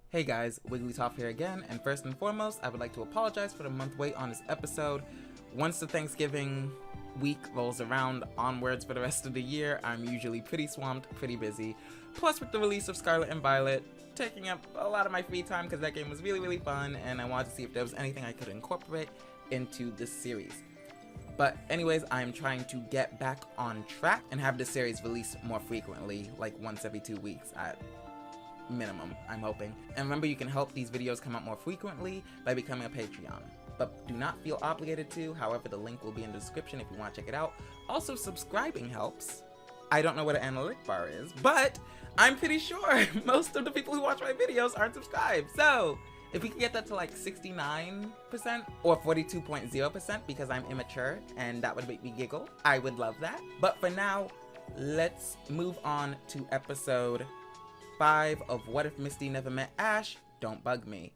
Hey guys, Wigglytop here again, and first and foremost, I would like to apologize for the month wait on this episode. Once the Thanksgiving week rolls around, onwards for the rest of the year, I'm usually pretty swamped, pretty busy. Plus with the release of Scarlet and Violet, taking up a lot of my free time because that game was really fun, and I wanted to see if there was anything I could incorporate into this series. But anyways, I'm trying to get back on track and have this series released more frequently, like once every 2 weeks at minimum, I'm hoping. And remember, you can help these videos come out more frequently by becoming a Patreon. But do not feel obligated to, however the link will be in the description if you want to check it out. Also, subscribing helps. I don't know what an analytic bar is, but I'm pretty sure most of the people who watch my videos aren't subscribed. So, if we can get that to like 69% or 42.0% because I'm immature and that would make me giggle, I would love that. But for now, let's move on to episode 5 of What If Misty Never Met Ash? Don't Bug Me.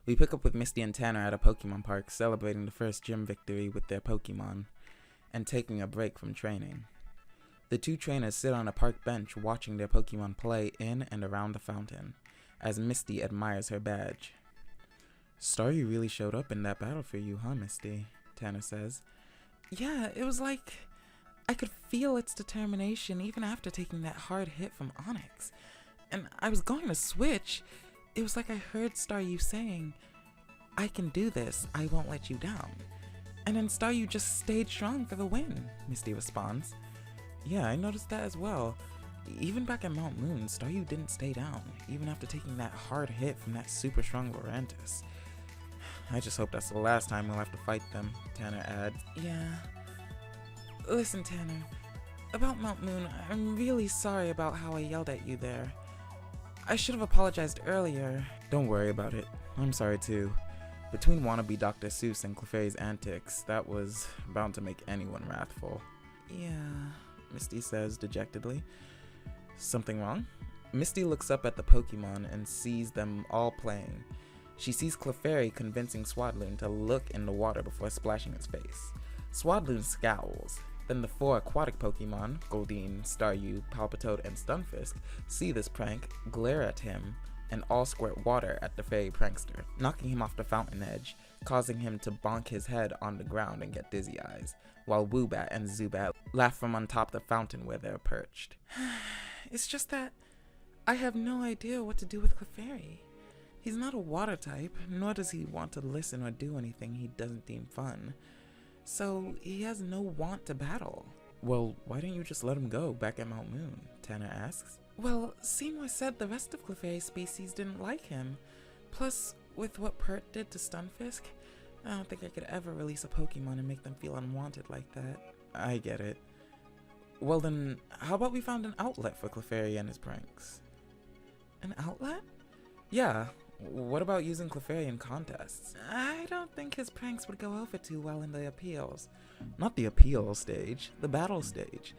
We pick up with Misty and Tanner at a Pokemon park, celebrating the first gym victory with their Pokemon, and taking a break from training. The two trainers sit on a park bench watching their Pokemon play in and around the fountain, as Misty admires her badge. "Staryu really showed up in that battle for you, huh, Misty?" Tanner says. "Yeah, it was like I could feel its determination even after taking that hard hit from Onyx. And I was going to switch. It was like I heard Staryu saying, 'I can do this, I won't let you down.' And then Staryu just stayed strong for the win," Misty responds. "Yeah, I noticed that as well. Even back at Mount Moon, Staryu didn't stay down, even after taking that hard hit from that super strong Lurantis. I just hope that's the last time we'll have to fight them," Tanner adds. "Yeah. Listen, Tanner, about Mount Moon, I'm really sorry about how I yelled at you there. I should have apologized earlier." "Don't worry about it. I'm sorry too. Between wannabe Dr. Seuss and Clefairy's antics, that was bound to make anyone wrathful." "Yeah," Misty says dejectedly. "Something wrong?" Misty looks up at the Pokemon and sees them all playing. She sees Clefairy convincing Swadloon to look in the water before splashing his face. Swadloon scowls. Then the 4 aquatic Pokemon, Goldeen, Staryu, Palpitoad, and Stunfisk, see this prank, glare at him, and all squirt water at the fairy prankster, knocking him off the fountain edge, causing him to bonk his head on the ground and get dizzy eyes, while Woobat and Zubat laugh from on top the fountain where they're perched. "It's just that I have no idea what to do with Clefairy. He's not a water type, nor does he want to listen or do anything he doesn't deem fun. So he has no want to battle." "Well, why didn't you just let him go back at Mount Moon?" Tanner asks. "Well, Seymour said the rest of Clefairy's species didn't like him. Plus, with what Pert did to Stunfisk, I don't think I could ever release a Pokemon and make them feel unwanted like that." "I get it. Well then, how about we found an outlet for Clefairy and his pranks?" "An outlet?" "Yeah. What about using Clefairy in contests?" "I don't think his pranks would go over too well in the appeals." "Not the appeal stage, the battle stage.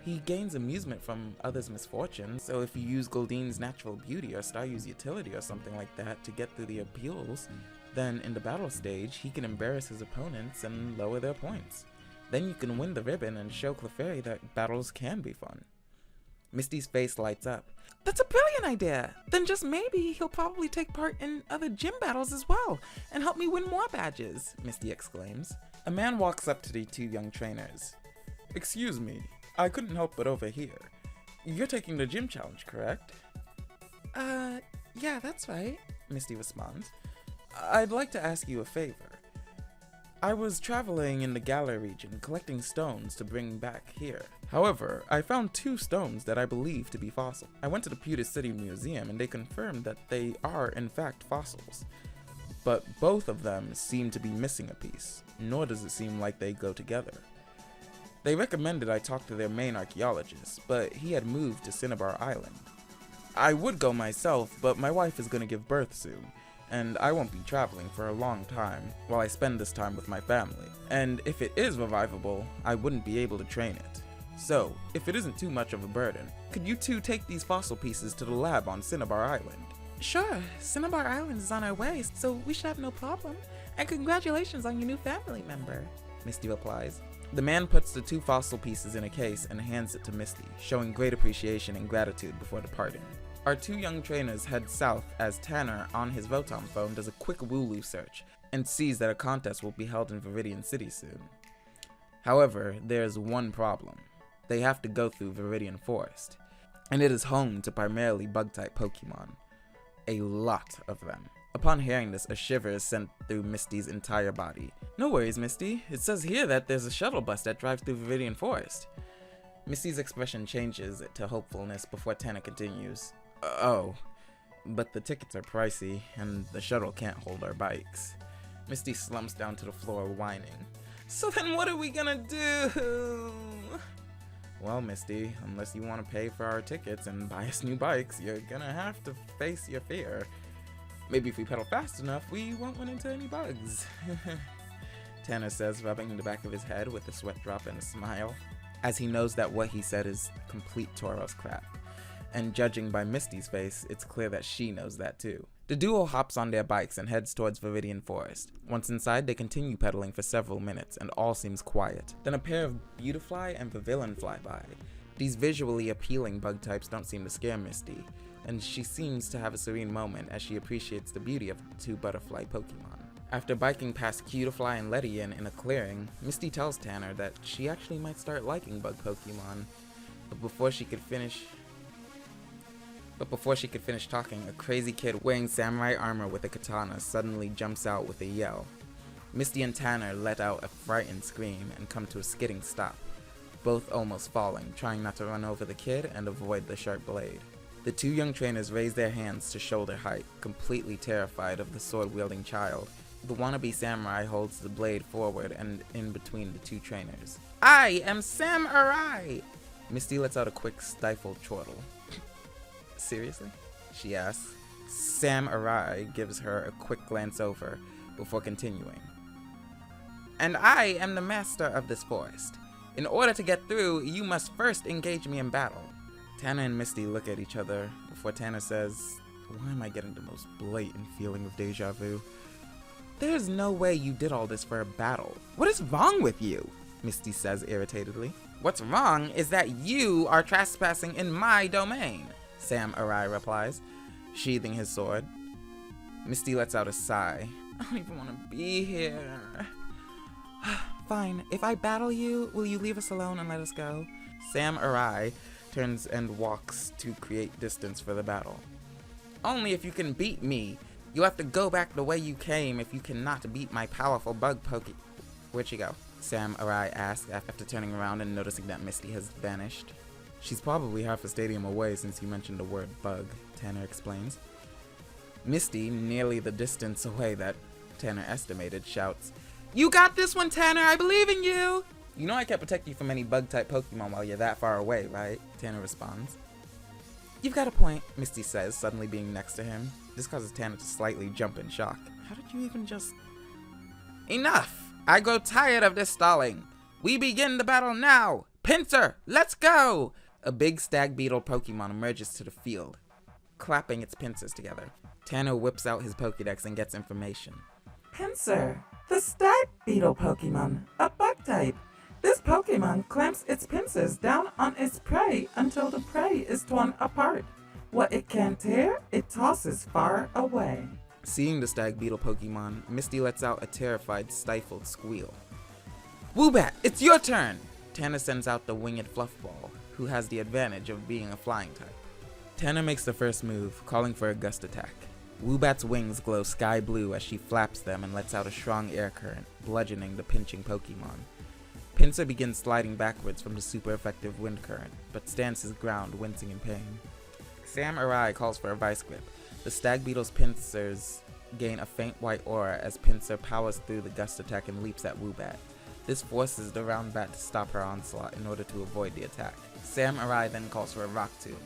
He gains amusement from others' misfortune, so if you use Goldeen's natural beauty or Staryu's utility or something like that to get through the appeals, then in the battle stage, he can embarrass his opponents and lower their points. Then you can win the ribbon and show Clefairy that battles can be fun." Misty's face lights up. "That's a brilliant idea! Then just maybe he'll probably take part in other gym battles as well, and help me win more badges," Misty exclaims. A man walks up to the 2 young trainers. "Excuse me, I couldn't help but overhear. You're taking the gym challenge, correct?" Yeah, that's right," Misty responds. "I'd like to ask you a favor. I was traveling in the Galar region collecting stones to bring back here. However, I found 2 stones that I believe to be fossil. I went to the Pewter City Museum and they confirmed that they are in fact fossils. But both of them seem to be missing a piece, nor does it seem like they go together. They recommended I talk to their main archaeologist, but he had moved to Cinnabar Island. I would go myself, but my wife is going to give birth soon, and I won't be traveling for a long time while I spend this time with my family. And if it is revivable, I wouldn't be able to train it. So, if it isn't too much of a burden, could you two take these fossil pieces to the lab on Cinnabar Island? Sure, Cinnabar Island is on our way, so we should have no problem. And congratulations on your new family member, Misty replies. The man puts the 2 fossil pieces in a case and hands it to Misty, showing great appreciation and gratitude before departing. Our 2 young trainers head south as Tanner, on his Voton phone, does a quick Wooloo search and sees that a contest will be held in Viridian City soon. However, there's one problem. They have to go through Viridian Forest, and it is home to primarily bug-type Pokemon. A lot of them. Upon hearing this, a shiver is sent through Misty's entire body. No worries, Misty. It says here that there's a shuttle bus that drives through Viridian Forest. Misty's expression changes to hopefulness before Tanner continues. Oh, but the tickets are pricey, and the shuttle can't hold our bikes. Misty slumps down to the floor, whining. So then what are we gonna do? Well, Misty, unless you want to pay for our tickets and buy us new bikes, you're gonna have to face your fear. Maybe if we pedal fast enough, we won't run into any bugs. Tanner says, rubbing the back of his head with a sweat drop and a smile, as he knows that what he said is complete Tauros crap. And judging by Misty's face, it's clear that she knows that too. The duo hops on their bikes and heads towards Viridian Forest. Once inside, they continue pedaling for several minutes, and all seems quiet. Then a pair of Beautifly and Pavilion fly by. These visually appealing bug types don't seem to scare Misty, and she seems to have a serene moment as she appreciates the beauty of the 2 butterfly Pokemon. After biking past Cutiefly and Viridian in a clearing, Misty tells Tanner that she actually might start liking bug Pokemon, but before she could finish talking, a crazy kid wearing samurai armor with a katana suddenly jumps out with a yell. Misty and Tanner let out a frightened scream and come to a skidding stop, both almost falling, trying not to run over the kid and avoid the sharp blade. The 2 young trainers raise their hands to shoulder height, completely terrified of the sword-wielding child. The wannabe samurai holds the blade forward and in between the 2 trainers. I am Samurai! Misty lets out a quick stifled chortle. Seriously? She asks. Samurai gives her a quick glance over before continuing. And I am the master of this forest. In order to get through, you must first engage me in battle. Tanner and Misty look at each other before Tanner says, why am I getting the most blatant feeling of deja vu? There's no way you did all this for a battle. What is wrong with you? Misty says irritatedly. What's wrong is that you are trespassing in my domain, Samurai replies, sheathing his sword. Misty lets out a sigh. I don't even want to be here. Fine, if I battle you, will you leave us alone and let us go? Samurai turns and walks to create distance for the battle. Only if you can beat me. You'll have to go back the way you came if you cannot beat my powerful bug Poke. Where'd she go? Samurai asks after turning around and noticing that Misty has vanished. She's probably half a stadium away since you mentioned the word bug, Tanner explains. Misty, nearly the distance away that Tanner estimated, shouts, You got this one, Tanner! I believe in you! You know I can't protect you from any bug-type Pokemon while you're that far away, right? Tanner responds. You've got a point, Misty says, suddenly being next to him. This causes Tanner to slightly jump in shock. How did you even just... Enough! I grow tired of this stalling. We begin the battle now! Pinsir, let's go! A big stag beetle Pokemon emerges to the field, clapping its pincers together. Tanner whips out his Pokédex and gets information. Pinsir, the stag beetle Pokemon, a bug type. This Pokemon clamps its pincers down on its prey until the prey is torn apart. What it can't tear, it tosses far away. Seeing the stag beetle Pokemon, Misty lets out a terrified, stifled squeal. Woobat, it's your turn! Tanner sends out the winged Fluffball, who has the advantage of being a flying type. Tanner makes the first move, calling for a gust attack. Woobat's wings glow sky blue as she flaps them and lets out a strong air current, bludgeoning the pinching Pokemon. Pinsir begins sliding backwards from the super effective wind current, but stands his ground, wincing in pain. Samurai calls for a Vice Grip. The stag beetle's pincers gain a faint white aura as Pinsir powers through the gust attack and leaps at Woobat. This forces the round bat to stop her onslaught in order to avoid the attack. Samurai then calls for a rock tomb.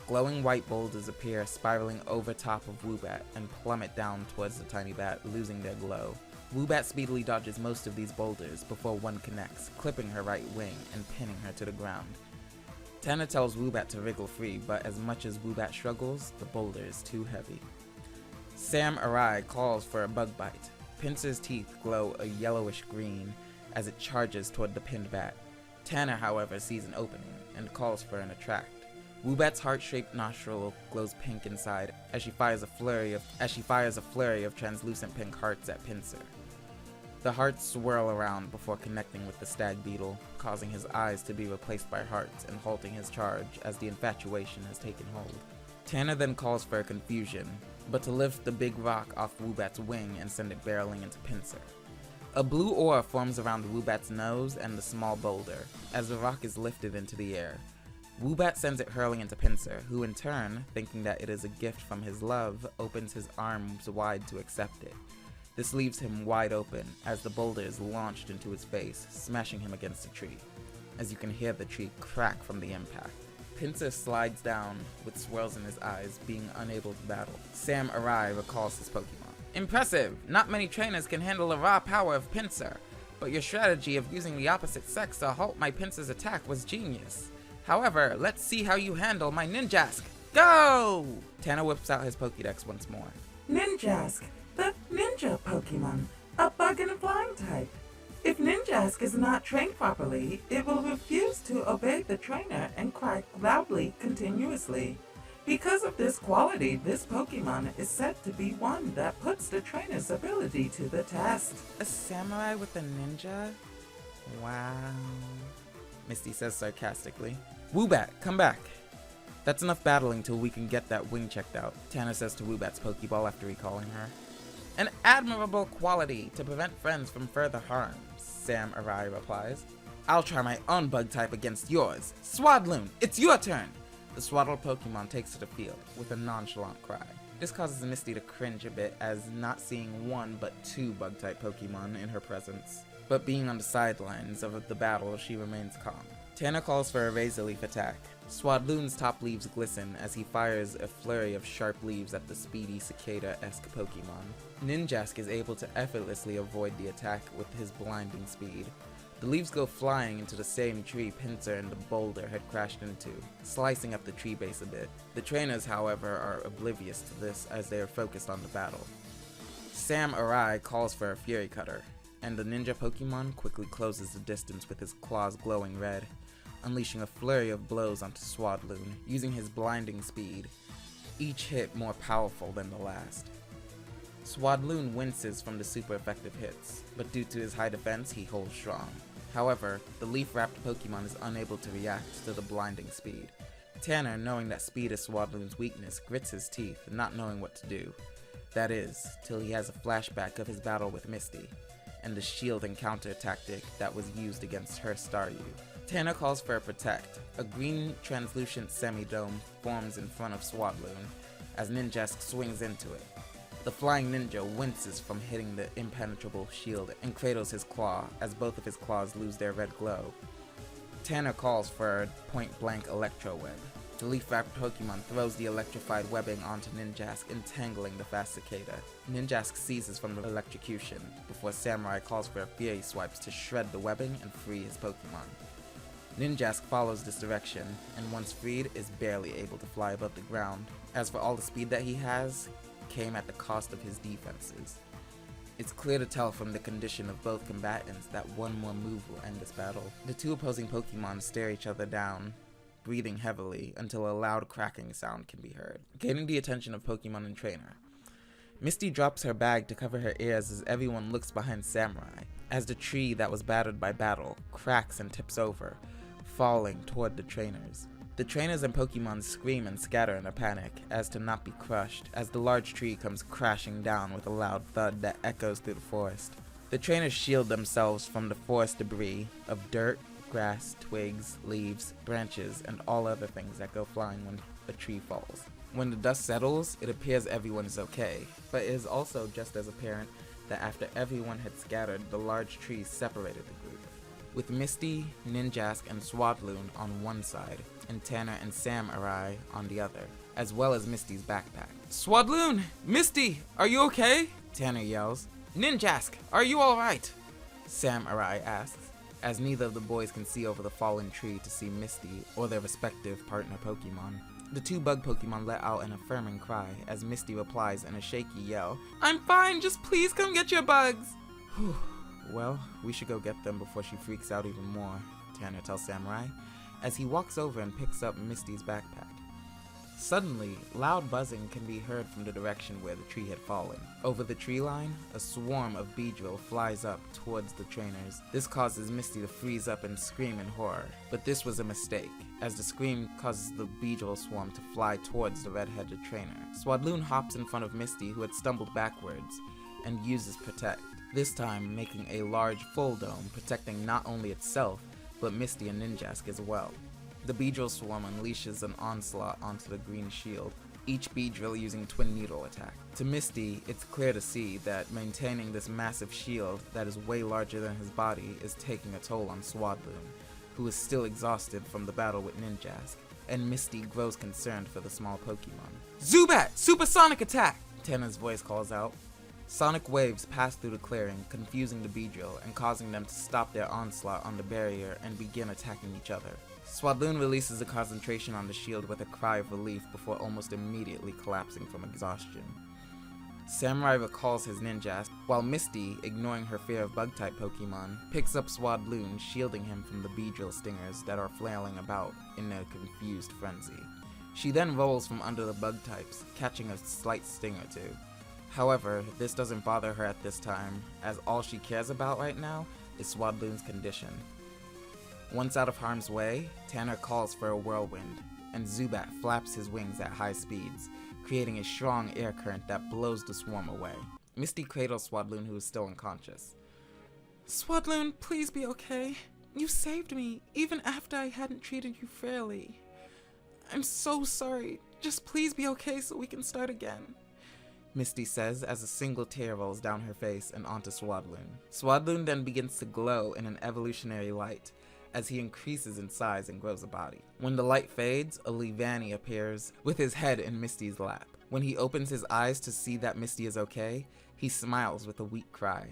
Glowing white boulders appear, spiraling over top of Woobat and plummet down towards the tiny bat, losing their glow. Woobat speedily dodges most of these boulders before one connects, clipping her right wing and pinning her to the ground. Tanner tells Woobat to wriggle free, but as much as Woobat struggles, the boulder is too heavy. Samurai calls for a bug bite. Pincer's teeth glow a yellowish green as it charges toward the pinned bat. Tanner, however, sees an opening and calls for an attract. Woobat's heart-shaped nostril glows pink inside as she fires a flurry of translucent pink hearts at Pincer. The hearts swirl around before connecting with the stag beetle, causing his eyes to be replaced by hearts and halting his charge as the infatuation has taken hold. Tanner then calls for a confusion, but to lift the big rock off Woobat's wing and send it barreling into Pincer. A blue aura forms around Woobat's nose and the small boulder as the rock is lifted into the air. Woobat sends it hurling into Pincer, who in turn, thinking that it is a gift from his love, opens his arms wide to accept it. This leaves him wide open as the boulder is launched into his face, smashing him against a tree, as you can hear the tree crack from the impact. Pincer slides down with swirls in his eyes, being unable to battle. Samurai recalls his Pokemon. Impressive! Not many trainers can handle the raw power of Pincer, but your strategy of using the opposite sex to halt my Pincer's attack was genius. However, let's see how you handle my Ninjask. Go! Tanner whips out his Pokédex once more. Ninjask, the ninja Pokemon, a bug and a flying type. If Ninjask is not trained properly, it will refuse to obey the trainer and cry loudly continuously. Because of this quality, this Pokemon is said to be one that puts the trainer's ability to the test. A samurai with a ninja? Wow. Misty says sarcastically. Woobat, come back. That's enough battling till we can get that wing checked out, Tanner says to Woobat's Pokeball after recalling her. An admirable quality to prevent friends from further harm, Samurai replies. I'll try my own bug type against yours. Swadloon, it's your turn! The swaddled Pokemon takes to the field with a nonchalant cry. This causes Misty to cringe a bit as not seeing one but two bug type Pokemon in her presence. But being on the sidelines of the battle, she remains calm. Tanner calls for a Razor Leaf attack. Swadloon's top leaves glisten as he fires a flurry of sharp leaves at the speedy cicada-esque Pokemon. Ninjask is able to effortlessly avoid the attack with his blinding speed. The leaves go flying into the same tree Pincer and the boulder had crashed into, slicing up the tree base a bit. The trainers, however, are oblivious to this as they are focused on the battle. Samurai calls for a Fury Cutter, and the ninja Pokemon quickly closes the distance with his claws glowing red, unleashing a flurry of blows onto Swadloon, using his blinding speed, each hit more powerful than the last. Swadloon winces from the super effective hits, but due to his high defense, he holds strong. However, the leaf-wrapped Pokemon is unable to react to the blinding speed. Tanner, knowing that speed is Swadloon's weakness, grits his teeth, not knowing what to do. That is, till he has a flashback of his battle with Misty, and the shield and counter tactic that was used against her Staryu. Tanner calls for a Protect. A green translucent semi-dome forms in front of Swadloon as Ninjask swings into it. The flying ninja winces from hitting the impenetrable shield and cradles his claw as both of his claws lose their red glow. Tanner calls for a point-blank Electro Web. The leaf-wrapped Pokemon throws the electrified webbing onto Ninjask, entangling the fast cicada. Ninjask seizes from the electrocution before Samurai calls for a Fury Swipes to shred the webbing and free his Pokemon. Ninjask follows this direction, and once freed, is barely able to fly above the ground. As for all the speed that he has, came at the cost of his defenses. It's clear to tell from the condition of both combatants that one more move will end this battle. The two opposing Pokemon stare each other down, breathing heavily until a loud cracking sound can be heard, gaining the attention of Pokemon and Trainer. Misty drops her bag to cover her ears as everyone looks behind Samurai, as the tree that was battered by battle cracks and tips over, falling toward the trainers. The trainers and Pokemon scream and scatter in a panic as to not be crushed as the large tree comes crashing down with a loud thud that echoes through the forest. The trainers shield themselves from the forest debris of dirt, grass, twigs, leaves, branches, and all other things that go flying when a tree falls. When the dust settles, it appears everyone is okay, but it is also just as apparent that after everyone had scattered, the large tree separated the group. with Misty, Ninjask, and Swadloon on one side, and Tanner and Samurai on the other, as well as Misty's backpack. Swadloon! Misty! Are you okay? Tanner yells. Ninjask! Are you alright? Samurai asks, as neither of the boys can see over the fallen tree to see Misty or their respective partner Pokemon. The two bug Pokemon let out an affirming cry as Misty replies in a shaky yell, I'm fine, just please come get your bugs! Whew. Well, we should go get them before she freaks out even more, Tanner tells Samurai, as he walks over and picks up Misty's backpack. Suddenly, loud buzzing can be heard from the direction where the tree had fallen. Over the tree line, a swarm of Beedrill flies up towards the trainers. This causes Misty to freeze up and scream in horror, but this was a mistake, as the scream causes the Beedrill swarm to fly towards the red-headed trainer. Swadloon hops in front of Misty, who had stumbled backwards, and uses Protect, this time making a large full dome, protecting not only itself, but Misty and Ninjask as well. The Beedrill swarm unleashes an onslaught onto the green shield, each Beedrill using Twin Needle attack. To Misty, it's clear to see that maintaining this massive shield that is way larger than his body is taking a toll on Swadloon, who is still exhausted from the battle with Ninjask, and Misty grows concerned for the small Pokemon. Zubat! Supersonic attack! Tanner's voice calls out. Sonic waves pass through the clearing, confusing the Beedrill and causing them to stop their onslaught on the barrier and begin attacking each other. Swadloon releases a concentration on the shield with a cry of relief before almost immediately collapsing from exhaustion. Samurai recalls his Ninjask, while Misty, ignoring her fear of Bug-type Pokemon, picks up Swadloon, shielding him from the Beedrill stingers that are flailing about in a confused frenzy. She then rolls from under the Bug-types, catching a slight sting or two. However, this doesn't bother her at this time, as all she cares about right now is Swadloon's condition. Once out of harm's way, Tanner calls for a whirlwind, and Zubat flaps his wings at high speeds, creating a strong air current that blows the swarm away. Misty cradles Swadloon, who is still unconscious. Swadloon, please be okay. You saved me, even after I hadn't treated you fairly. I'm so sorry. Just please be okay so we can start again. Misty says as a single tear rolls down her face and onto Swadloon. Swadloon then begins to glow in an evolutionary light, as he increases in size and grows a body. When the light fades, a Leavanny appears with his head in Misty's lap. When he opens his eyes to see that Misty is okay, he smiles with a weak cry.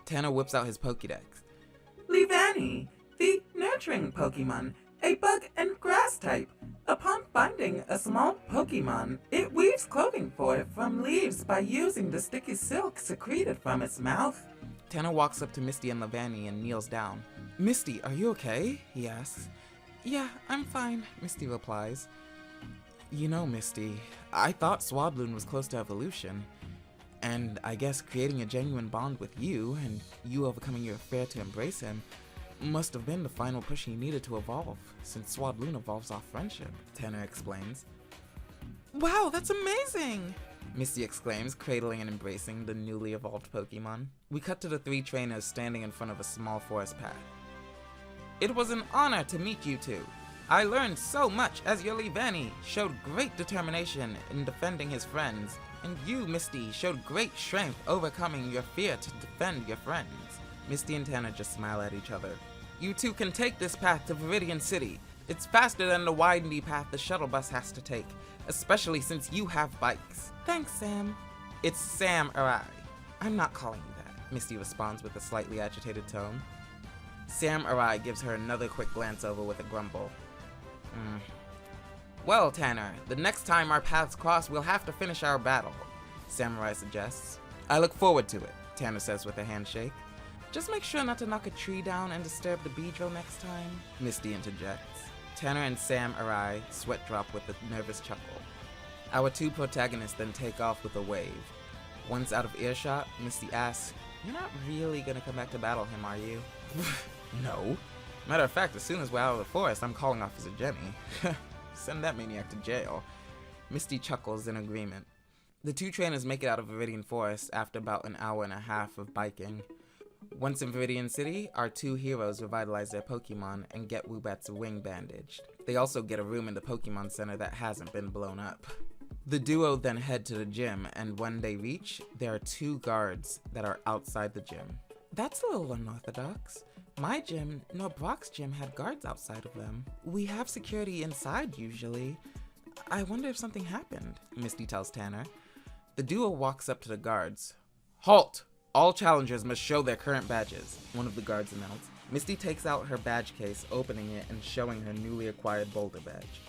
Tanner whips out his Pokédex. Leavanny, the nurturing Pokemon, a bug and grass type. Upon finding a small Pokemon, it weaves clothing for it from leaves by using the sticky silk secreted from its mouth. Tanner walks up to Misty and Leavanny and kneels down. Misty, are you okay? He asks. Yeah, I'm fine, Misty replies. You know, Misty, I thought Swadloon was close to evolution, and I guess creating a genuine bond with you, and you overcoming your fear to embrace him, must have been the final push he needed to evolve, since Swadloon evolves off friendship, Tanner explains. Wow, that's amazing! Misty exclaims, cradling and embracing the newly evolved Pokemon. We cut to the three trainers standing in front of a small forest path. It was an honor to meet you two. I learned so much as your Leavanny showed great determination in defending his friends, and you, Misty, showed great strength overcoming your fear to defend your friends. Misty and Tanner just smile at each other. You two can take this path to Viridian City. It's faster than the windy path the shuttle bus has to take, especially since you have bikes. Thanks, Sam. It's Samurai. I'm not calling you that, Misty responds with a slightly agitated tone. Samurai gives her another quick glance over with a grumble. Well, Tanner, the next time our paths cross, we'll have to finish our battle, Samurai suggests. I look forward to it, Tanner says with a handshake. Just make sure not to knock a tree down and disturb the Beedrill next time, Misty interjects. Tanner and Samurai sweat drop with a nervous chuckle. Our two protagonists then take off with a wave. Once out of earshot, Misty asks, You're not really gonna come back to battle him, are you? No. Matter of fact, as soon as we're out of the forest, I'm calling Officer Jenny. Send that maniac to jail. Misty chuckles in agreement. The two trainers make it out of Viridian Forest after about an hour and a half of biking. Once in Viridian City, our two heroes revitalize their Pokemon and get Woobat's wing bandaged. They also get a room in the Pokemon Center that hasn't been blown up. The duo then head to the gym, and when they reach, there are two guards that are outside the gym. That's a little unorthodox. my gym nor Brock's gym had guards outside of them. We have security inside usually. I wonder if something happened, Misty tells Tanner. The duo walks up to the guards. Halt! All challengers must show their current badges, one of the guards announced. Misty takes out her badge case, opening it and showing her newly acquired boulder badge.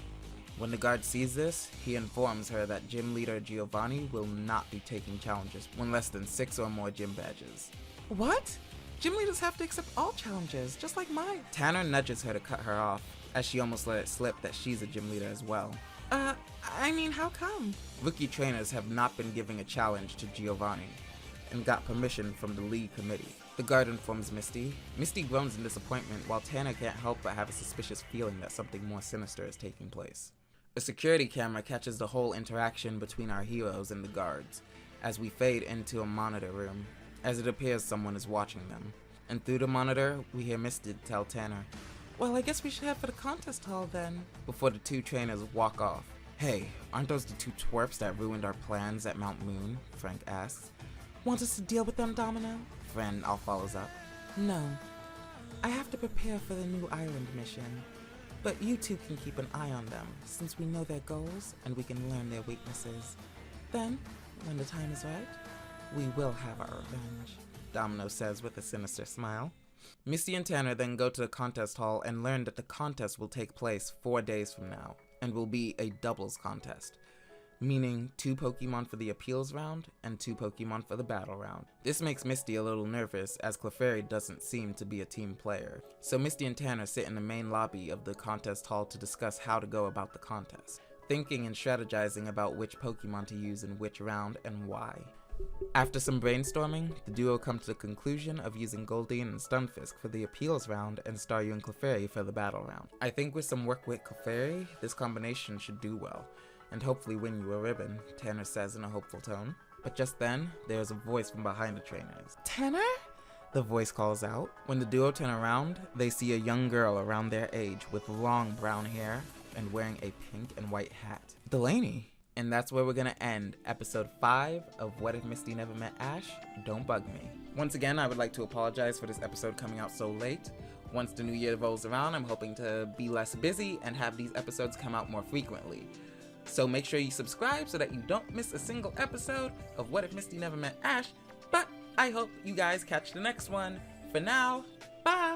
When the guard sees this, he informs her that gym leader Giovanni will not be taking challenges when less than 6 or more gym badges. What? Gym leaders have to accept all challenges, just like mine. Tanner nudges her to cut her off, as she almost let it slip that she's a gym leader as well. I mean, how come? Rookie trainers have not been giving a challenge to Giovanni, and got permission from the league committee. The guard informs Misty. Misty groans in disappointment, while Tanner can't help but have a suspicious feeling that something more sinister is taking place. A security camera catches the whole interaction between our heroes and the guards, as we fade into a monitor room, as it appears someone is watching them. And through the monitor, we hear Misty tell Tanner, Well, I guess we should head for the contest hall then. before the two trainers walk off. Hey, aren't those the two twerps that ruined our plans at Mount Moon? Frank asks. Want us to deal with them, Domino? Friend Al follows up. No. I have to prepare for the new island mission. But you two can keep an eye on them, since we know their goals and we can learn their weaknesses. Then, when the time is right, we will have our revenge. Domino says with a sinister smile. Misty and Tanner then go to the contest hall and learn that the contest will take place 4 days from now, and will be a doubles contest, meaning 2 Pokemon for the appeals round and 2 Pokemon for the battle round. This makes Misty a little nervous, as Clefairy doesn't seem to be a team player. So Misty and Tanner sit in the main lobby of the contest hall to discuss how to go about the contest, thinking and strategizing about which Pokemon to use in which round and why. After some brainstorming, the duo come to the conclusion of using Goldeen and Stunfisk for the appeals round and Staryu and Clefairy for the battle round. I think with some work with Clefairy, this combination should do well, and hopefully win you a ribbon, Tanner says in a hopeful tone. But just then, there is a voice from behind the trainers. Tanner? The voice calls out. When the duo turn around, they see a young girl around their age with long brown hair and wearing a pink and white hat. Delaney! And that's where we're gonna end episode 5 of What If Misty Never Met Ash? Don't Bug Me. Once again, I would like to apologize for this episode coming out so late. Once the new year rolls around, I'm hoping to be less busy and have these episodes come out more frequently. So make sure you subscribe so that you don't miss a single episode of What If Misty Never Met Ash. But I hope you guys catch the next one. For now, bye!